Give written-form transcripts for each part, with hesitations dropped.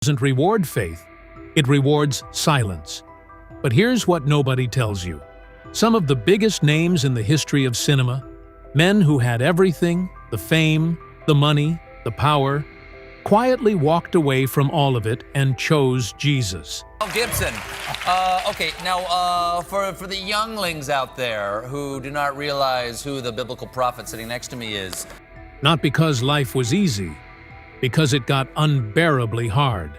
Doesn't reward faith, it rewards silence. But here's what nobody tells you. Some of the biggest names in the history of cinema, men who had everything, the fame, the money, the power, quietly walked away from all of it and chose Jesus. Mel Gibson. Okay, now for the younglings out there who do not realize who the biblical prophet sitting next to me is. Not because life was easy, because it got unbearably hard.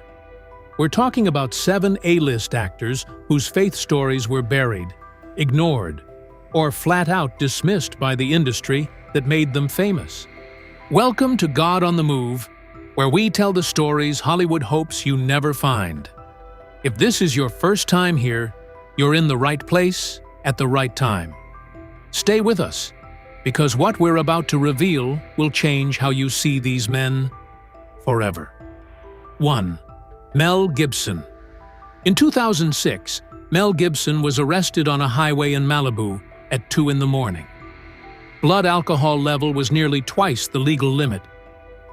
We're talking about 7 A-list actors whose faith stories were buried, ignored, or flat out dismissed by the industry that made them famous. Welcome to God on the Move, where we tell the stories Hollywood hopes you never find. If this is your first time here, you're in the right place at the right time. Stay with us, because what we're about to reveal will change how you see these men forever. 1. Mel Gibson. In 2006, Mel Gibson was arrested on a highway in Malibu at 2 in the morning. Blood alcohol level was nearly twice the legal limit,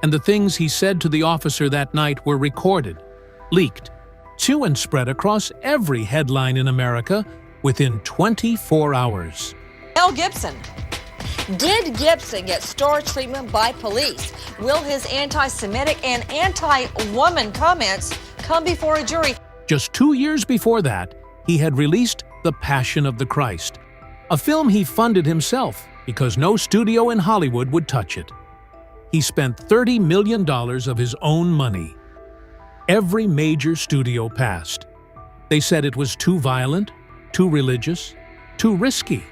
and the things he said to the officer that night were recorded, leaked, and spread across every headline in America within 24 hours. Mel Gibson. Did Gibson get star treatment by police? Will his anti-Semitic and anti-woman comments come before a jury? Just 2 years before that, he had released The Passion of the Christ, a film he funded himself because no studio in Hollywood would touch it. He spent $30 million of his own money. Every major studio passed. They said it was too violent, too religious, too risky.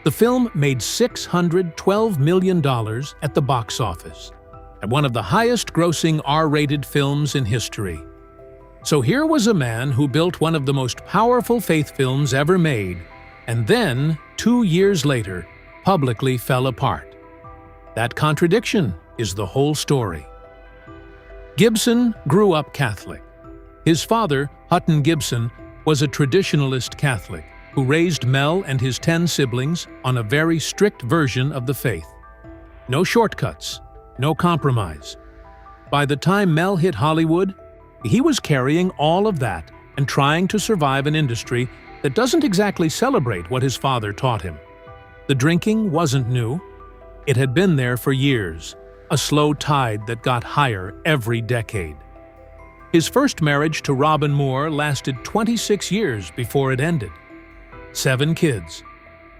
The film made $612 million at the box office, and one of the highest-grossing R-rated films in history. So here was a man who built one of the most powerful faith films ever made, and then, 2 years later, publicly fell apart. That contradiction is the whole story. Gibson grew up Catholic. His father, Hutton Gibson, was a traditionalist Catholic who raised Mel and his 10 siblings on a very strict version of the faith. No shortcuts, no compromise. By the time Mel hit Hollywood, he was carrying all of that and trying to survive an industry that doesn't exactly celebrate what his father taught him. The drinking wasn't new. It had been there for years, a slow tide that got higher every decade. His first marriage to Robin Moore lasted 26 years before it ended. 7 kids,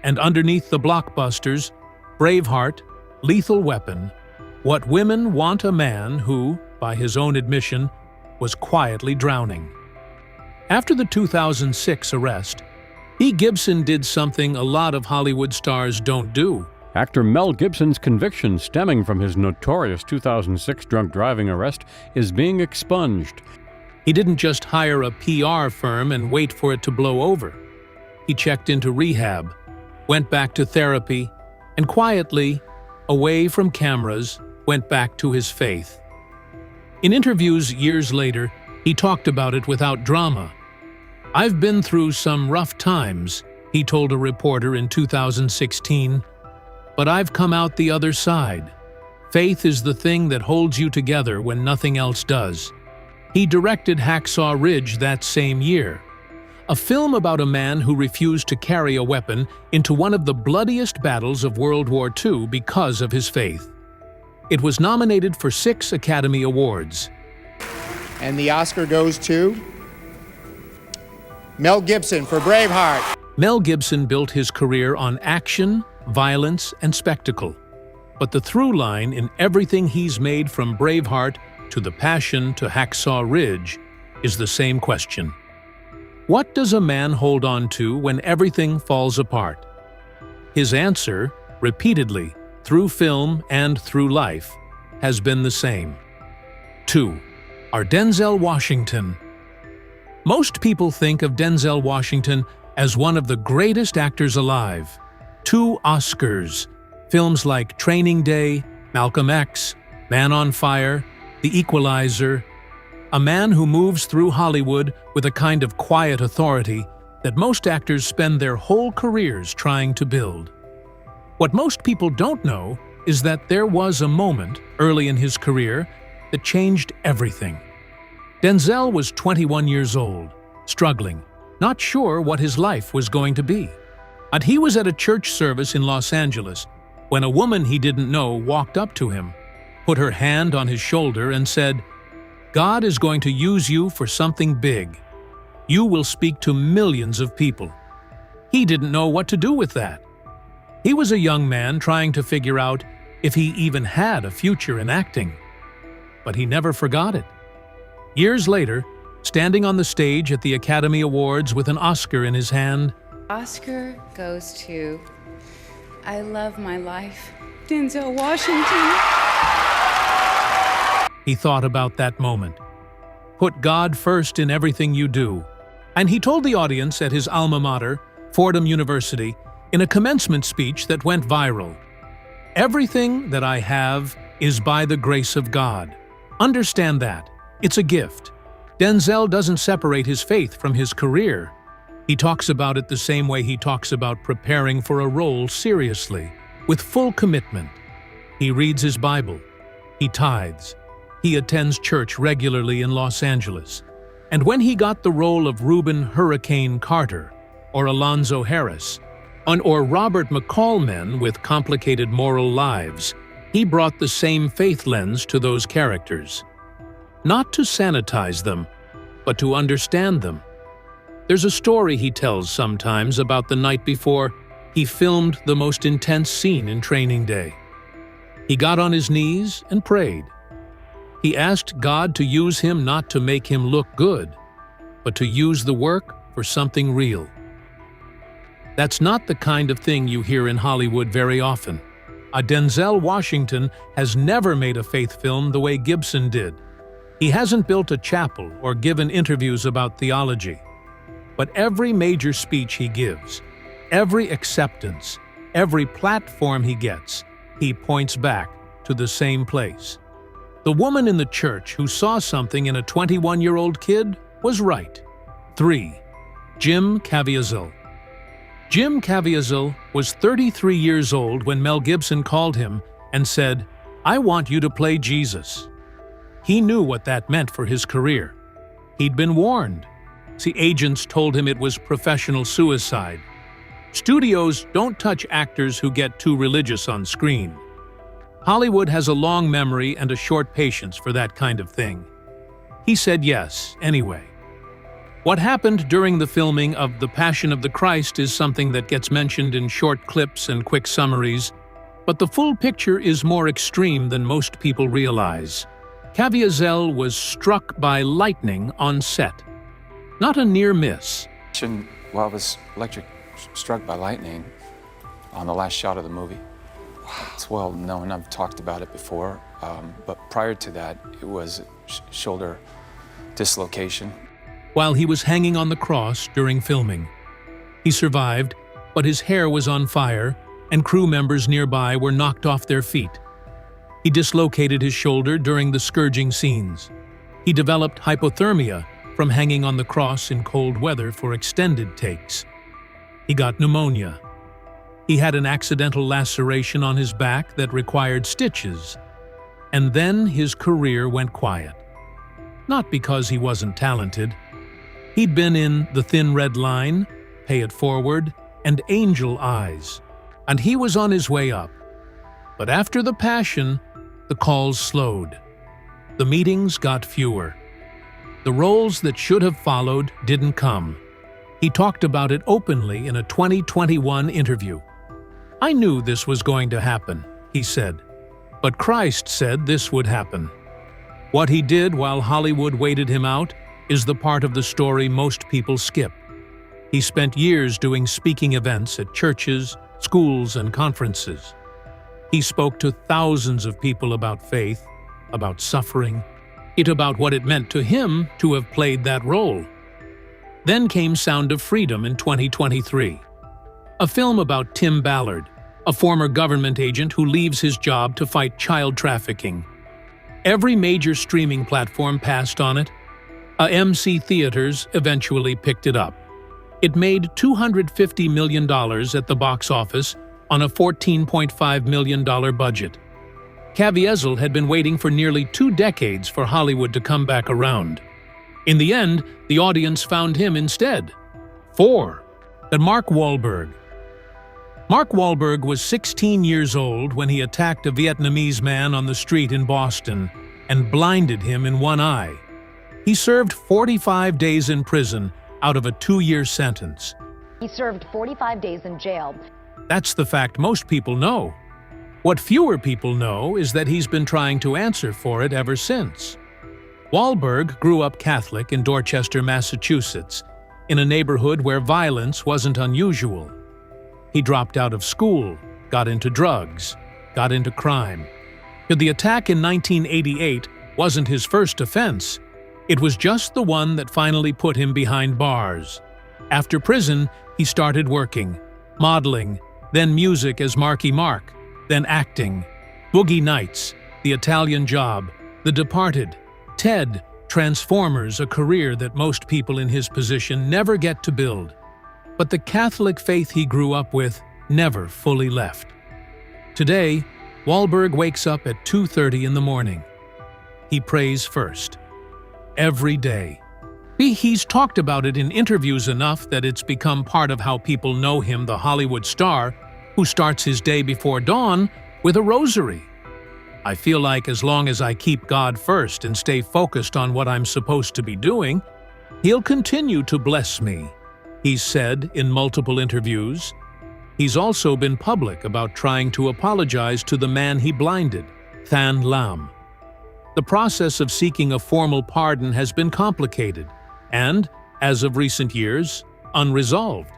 and underneath the blockbusters, Braveheart, Lethal Weapon, What Women Want a Man Who, by his own admission, was quietly drowning. After the 2006 arrest, Gibson did something a lot of Hollywood stars don't do. Actor Mel Gibson's conviction stemming from his notorious 2006 drunk driving arrest is being expunged. He didn't just hire a PR firm and wait for it to blow over. He checked into rehab, went back to therapy, and quietly, away from cameras, went back to his faith. In interviews years later, he talked about it without drama. "I've been through some rough times," he told a reporter in 2016, "but I've come out the other side. Faith is the thing that holds you together when nothing else does." He directed Hacksaw Ridge that same year, a film about a man who refused to carry a weapon into one of the bloodiest battles of World War II because of his faith. It was nominated for 6 Academy Awards. And the Oscar goes to Mel Gibson for Braveheart. Mel Gibson built his career on action, violence, and spectacle. But the through line in everything he's made from Braveheart to The Passion to Hacksaw Ridge is the same question. What does a man hold on to when everything falls apart? His answer, repeatedly, through film and through life, has been the same. 2. Our Denzel Washington. Most people think of Denzel Washington as one of the greatest actors alive. 2 Oscars, films like Training Day, Malcolm X, Man on Fire, The Equalizer. A man who moves through Hollywood with a kind of quiet authority that most actors spend their whole careers trying to build. What most people don't know is that there was a moment early in his career that changed everything. Denzel was 21 years old, struggling, not sure what his life was going to be. And he was at a church service in Los Angeles when a woman he didn't know walked up to him, put her hand on his shoulder and said, "God is going to use you for something big. You will speak to millions of people." He didn't know what to do with that. He was a young man trying to figure out if he even had a future in acting. But he never forgot it. Years later, standing on the stage at the Academy Awards with an Oscar in his hand, Oscar goes to I Love My Life, Denzel Washington. he thought about that moment. Put God first in everything you do. And he told the audience at his alma mater, Fordham University, in a commencement speech that went viral, "Everything that I have is by the grace of God. Understand that. It's a gift." Denzel doesn't separate his faith from his career. He talks about it the same way he talks about preparing for a role seriously, with full commitment. He reads his Bible. He tithes. He attends church regularly in Los Angeles. And when he got the role of Reuben Hurricane Carter, or Alonzo Harris, or Robert McCall men with complicated moral lives, he brought the same faith lens to those characters. Not to sanitize them, but to understand them. There's a story he tells sometimes about the night before he filmed the most intense scene in Training Day. He got on his knees and prayed. He asked God to use him not to make him look good, but to use the work for something real. That's not the kind of thing you hear in Hollywood very often. A Denzel Washington has never made a faith film the way Gibson did. He hasn't built a chapel or given interviews about theology. But every major speech he gives, every acceptance, every platform he gets, he points back to the same place. The woman in the church who saw something in a 21-year-old kid was right. 3. Jim Caviezel. Jim Caviezel was 33 years old when Mel Gibson called him and said, "I want you to play Jesus." He knew what that meant for his career. He'd been warned. See, agents told him it was professional suicide. Studios don't touch actors who get too religious on screen. Hollywood has a long memory and a short patience for that kind of thing. He said yes, anyway. What happened during the filming of The Passion of the Christ is something that gets mentioned in short clips and quick summaries, but the full picture is more extreme than most people realize. Caviezel was struck by lightning on set. Not a near miss. Well, I was struck by lightning on the last shot of the movie. It's well known, I've talked about it before, but prior to that, it was shoulder dislocation. While he was hanging on the cross during filming. He survived, but his hair was on fire, and crew members nearby were knocked off their feet. He dislocated his shoulder during the scourging scenes. He developed hypothermia from hanging on the cross in cold weather for extended takes. He got pneumonia. He had an accidental laceration on his back that required stitches. And then his career went quiet. Not because he wasn't talented. He'd been in The Thin Red Line, Pay It Forward, and Angel Eyes, and he was on his way up. But after The Passion, the calls slowed. The meetings got fewer. The roles that should have followed didn't come. He talked about it openly in a 2021 interview. "I knew this was going to happen," he said. "But Christ said this would happen." What he did while Hollywood waited him out is the part of the story most people skip. He spent years doing speaking events at churches, schools, and conferences. He spoke to thousands of people about faith, about suffering, about what it meant to him to have played that role. Then came Sound of Freedom in 2023, a film about Tim Ballard, a former government agent who leaves his job to fight child trafficking. Every major streaming platform passed on it. AMC Theaters eventually picked it up. It made $250 million at the box office on a $14.5 million budget. Caviezel had been waiting for nearly 2 decades for Hollywood to come back around. In the end, the audience found him instead. 4. That Mark Wahlberg. Mark Wahlberg was 16 years old when he attacked a Vietnamese man on the street in Boston and blinded him in one eye. He served 45 days in prison out of a 2-year sentence. He served 45 days in jail. That's the fact most people know. What fewer people know is that he's been trying to answer for it ever since. Wahlberg grew up Catholic in Dorchester, Massachusetts, in a neighborhood where violence wasn't unusual. He dropped out of school, got into drugs, got into crime. The attack in 1988 wasn't his first offense. It was just the one that finally put him behind bars. After prison, he started working, modeling, then music as Marky Mark, then acting, Boogie Nights, The Italian Job, The Departed, Ted, Transformers, a career that most people in his position never get to build. But the Catholic faith he grew up with never fully left. Today, Wahlberg wakes up at 2:30 in the morning. He prays first. Every day. He's talked about it in interviews enough that it's become part of how people know him, the Hollywood star who starts his day before dawn with a rosary. I feel like as long as I keep God first and stay focused on what I'm supposed to be doing, He'll continue to bless me, he's said in multiple interviews. He's also been public about trying to apologize to the man he blinded, Than Lam. The process of seeking a formal pardon has been complicated and, as of recent years, unresolved.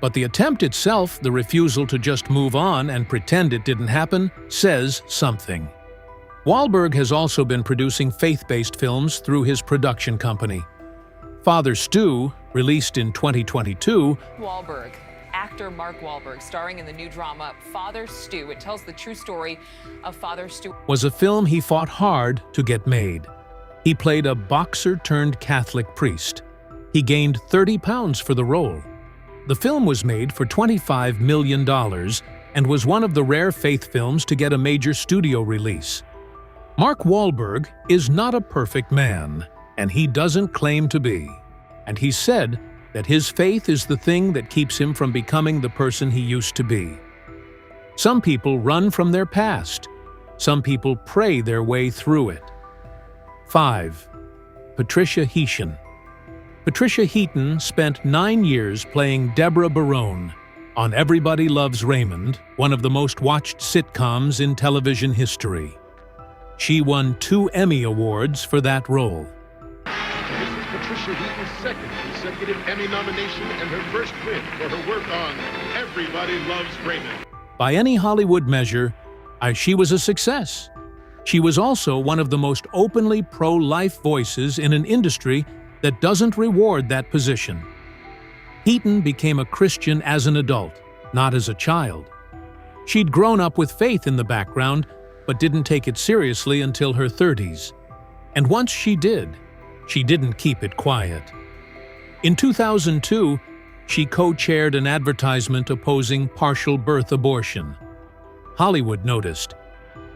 But the attempt itself, the refusal to just move on and pretend it didn't happen, says something. Wahlberg has also been producing faith-based films through his production company. Father Stu, released in 2022, Wahlberg. Actor Mark Wahlberg, starring in the new drama Father Stu. It tells the true story of Father Stu. Was a film he fought hard to get made. He played a boxer-turned-Catholic priest. He gained 30 pounds for the role. The film was made for $25 million and was one of the rare faith films to get a major studio release. Mark Wahlberg is not a perfect man, and he doesn't claim to be. And he said that his faith is the thing that keeps him from becoming the person he used to be. Some people run from their past. Some people pray their way through it. 5. Patricia Heaton. Patricia Heaton spent 9 years playing Deborah Barone on Everybody Loves Raymond, one of the most watched sitcoms in television history. She won 2 Emmy Awards for that role. This is Patricia Heaton's second consecutive Emmy nomination and her first win for her work on Everybody Loves Raymond. By any Hollywood measure, she was a success. She was also one of the most openly pro-life voices in an industry that doesn't reward that position. Heaton became a Christian as an adult, not as a child. She'd grown up with faith in the background, but didn't take it seriously until her 30s. And once she did, she didn't keep it quiet. In 2002, she co-chaired an advertisement opposing partial birth abortion. Hollywood noticed.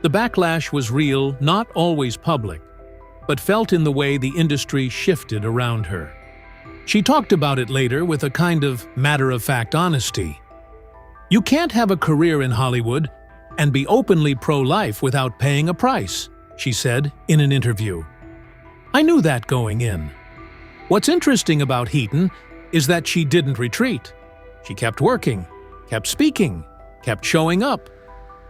The backlash was real, not always public, but felt in the way the industry shifted around her. She talked about it later with a kind of matter-of-fact honesty. You can't have a career in Hollywood and be openly pro-life without paying a price, she said in an interview. I knew that going in. What's interesting about Heaton is that she didn't retreat. She kept working, kept speaking, kept showing up.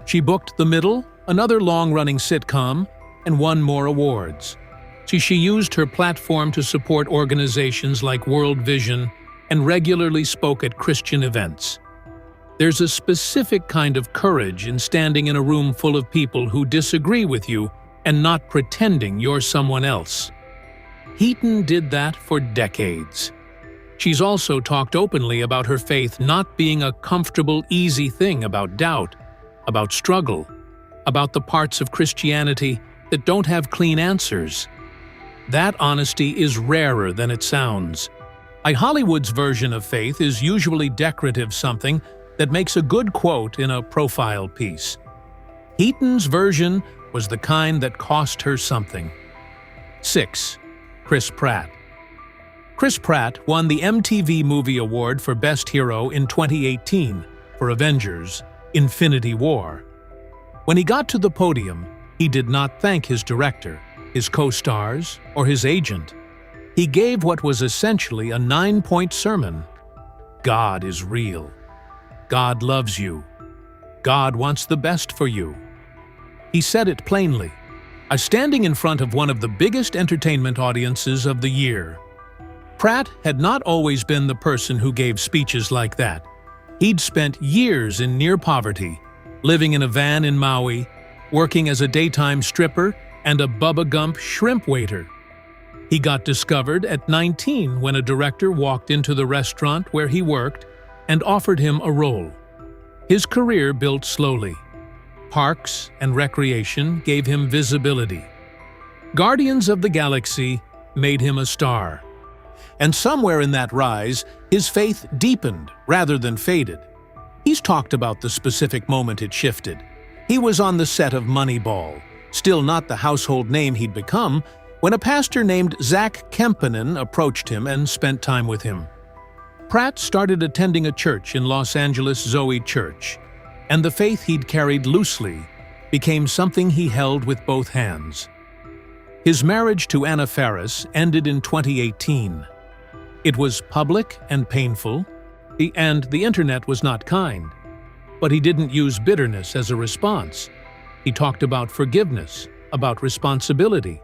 She booked The Middle, another long-running sitcom, and won more awards. She used her platform to support organizations like World Vision and regularly spoke at Christian events. There's a specific kind of courage in standing in a room full of people who disagree with you and not pretending you're someone else. Heaton did that for decades. She's also talked openly about her faith not being a comfortable, easy thing, about doubt, about struggle, about the parts of Christianity that don't have clean answers. That honesty is rarer than it sounds. Hollywood's version of faith is usually decorative, something that makes a good quote in a profile piece. Heaton's version was the kind that cost her something. 6. Chris Pratt. Chris Pratt won the MTV Movie Award for Best Hero in 2018 for Avengers: Infinity War. When he got to the podium, he did not thank his director, his co-stars, or his agent. He gave what was essentially a 9-point sermon. God is real. God loves you. God wants the best for you. He said it plainly, standing in front of one of the biggest entertainment audiences of the year. Pratt had not always been the person who gave speeches like that. He'd spent years in near poverty, living in a van in Maui, working as a daytime stripper and a Bubba Gump shrimp waiter. He got discovered at 19 when a director walked into the restaurant where he worked and offered him a role. His career built slowly. Parks and recreation gave him visibility. Guardians of the Galaxy made him a star. And somewhere in that rise, his faith deepened rather than faded. He's talked about the specific moment it shifted. He was on the set of Moneyball, still not the household name he'd become, when a pastor named Zach Kempinen approached him and spent time with him. Pratt started attending a church in Los Angeles, Zoe Church, and the faith he'd carried loosely became something he held with both hands. His marriage to Anna Faris ended in 2018. It was public and painful, and the internet was not kind. But he didn't use bitterness as a response. He talked about forgiveness, about responsibility,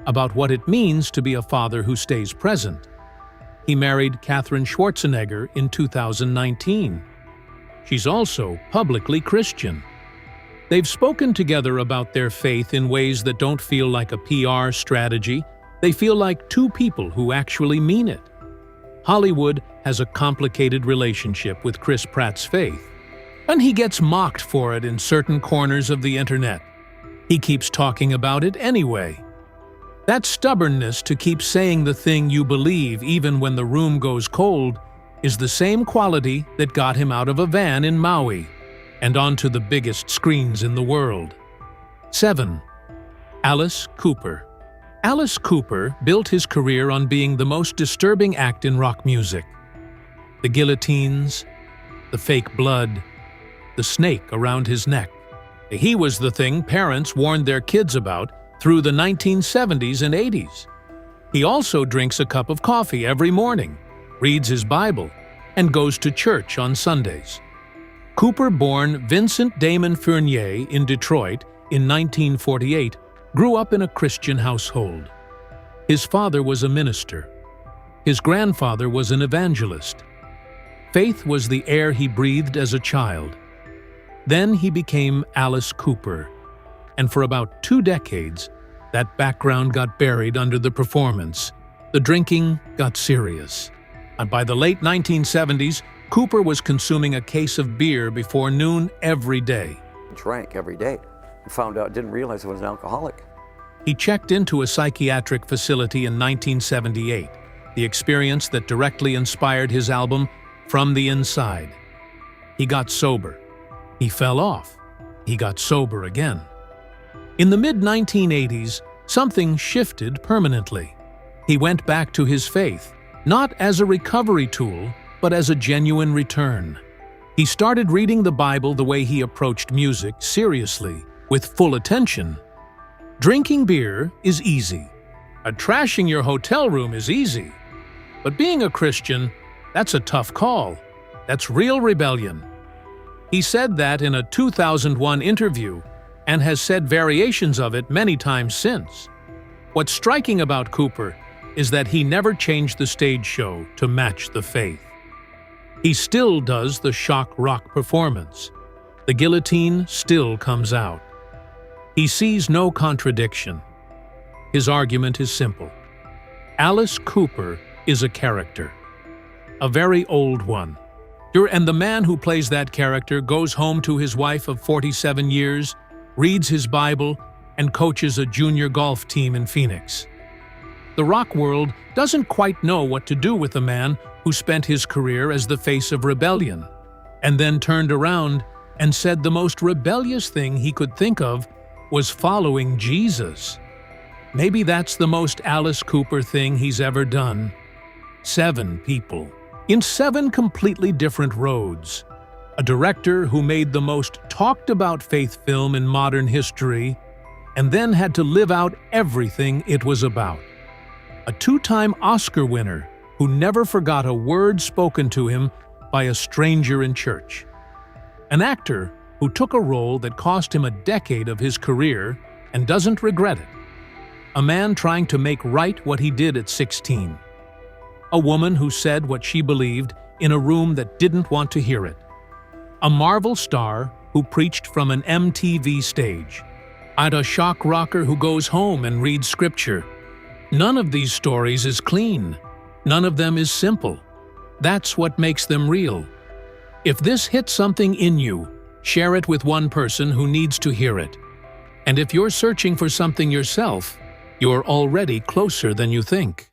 about what it means to be a father who stays present. He married Katherine Schwarzenegger in 2019. She's also publicly Christian. They've spoken together about their faith in ways that don't feel like a PR strategy. They feel like two people who actually mean it. Hollywood has a complicated relationship with Chris Pratt's faith, and he gets mocked for it in certain corners of the internet. He keeps talking about it anyway. That stubbornness to keep saying the thing you believe even when the room goes cold is the same quality that got him out of a van in Maui and onto the biggest screens in the world. 7. Alice Cooper. Alice Cooper built his career on being the most disturbing act in rock music. The guillotines, the fake blood, the snake around his neck. He was the thing parents warned their kids about through the 1970s and 80s. He also drinks a cup of coffee every morning, reads his Bible, and goes to church on Sundays. Cooper, born Vincent Damon Fournier in Detroit in 1948, grew up in a Christian household. His father was a minister. His grandfather was an evangelist. Faith was the air he breathed as a child. Then he became Alice Cooper, and for about 2 decades, that background got buried under the performance. The drinking got serious. And by the late 1970s, Cooper was consuming a case of beer before noon every day. Drank every day. Found out, didn't realize I was an alcoholic. He checked into a psychiatric facility in 1978, the experience that directly inspired his album, From the Inside. He got sober. He fell off. He got sober again. In the mid-1980s, something shifted permanently. He went back to his faith, not as a recovery tool, but as a genuine return. He started reading the Bible the way he approached music, seriously, with full attention. Drinking beer is easy. Trashing your hotel room is easy. But being a Christian, that's a tough call. That's real rebellion. He said that in a 2001 interview and has said variations of it many times since. What's striking about Cooper is that he never changed the stage show to match the faith. He still does the shock rock performance. The guillotine still comes out. He sees no contradiction. His argument is simple. Alice Cooper is a character, a very old one. And the man who plays that character goes home to his wife of 47 years, reads his Bible, and coaches a junior golf team in Phoenix. The rock world doesn't quite know what to do with a man who spent his career as the face of rebellion, and then turned around and said the most rebellious thing he could think of was following Jesus. Maybe that's the most Alice Cooper thing he's ever done. 7 people, in 7 completely different roads. A director who made the most talked-about faith film in modern history, and then had to live out everything it was about. A 2-time Oscar winner who never forgot a word spoken to him by a stranger in church. An actor who took a role that cost him a decade of his career and doesn't regret it. A man trying to make right what he did at 16. A woman who said what she believed in a room that didn't want to hear it. A Marvel star who preached from an MTV stage. And a shock rocker who goes home and reads scripture. None of these stories is clean. None of them is simple. That's what makes them real. If this hits something in you, share it with one person who needs to hear it. And if you're searching for something yourself, you're already closer than you think.